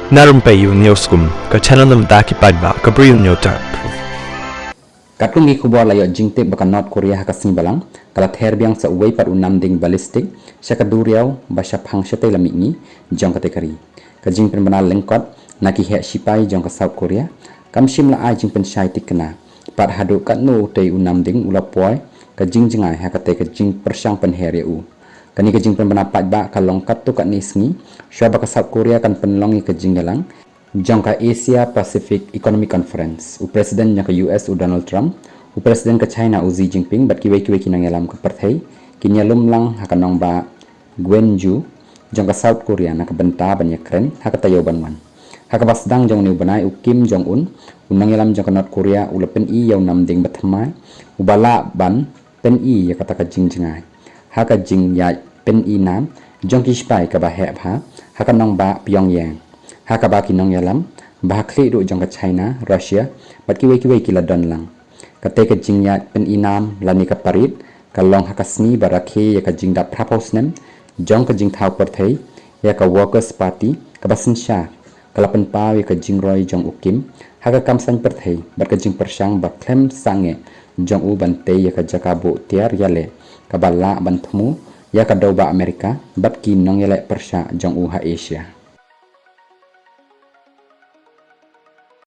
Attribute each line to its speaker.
Speaker 1: Narum payu neoskum ka channel nam daki padba ka briu neotar.
Speaker 2: Katung gi kubor layo jingte baka North Korea hakasni balang kala therbiang sa uway par unam ding ballistic syaka duriaw basya phang syate lamigi jong katekari ka jingpen banal lengkot naki he sipai jong ka South Korea kamsim la ai jingpen syai tikna par hadu kat no te unam ding ulapoy ka jingjingai hakate ka jing persang pen hereu kani ka jingpen banapat ba ka longkat tu kat nisngi syaba ka South Korea kan penlongi ka jinggalang jangka Asia Pacific Economic Conference Presiden yang ke US Donald Trump Presiden ke China Xi Jinping bat kiwe kinang yalam ke perthai kinya lumlang hakanong ba Gwenju jangka South Korea nak benta banyak keren hakatayo banwan hakabasdang jong ni banai Kim Jong Un unang yalam jangka North Korea ulapen i yaw namding batmai ubala ban pen i ya kata ka jingjingai haka jing ya pen i nam jong kispai ka ba he ha hakanong ba Pyongyang hakabaki nong yalam bahakli do jong ka China Russia bat kiwe kila don lang kate ka jingya pen inam lani ka parit kalong hakasni baraki ya ka jingda praposnem jong ka jing thau perthei ya ka Workers Party ka basin sha kalapan paw ya ka jingroy jong ukim haka kamsan perthei bat ka jing persang ba klem sange jong u bante ya ka jakabo tiar yale ka balla banthmu ya ka doba Amerika bat ki nong yale persha jong u ha Asia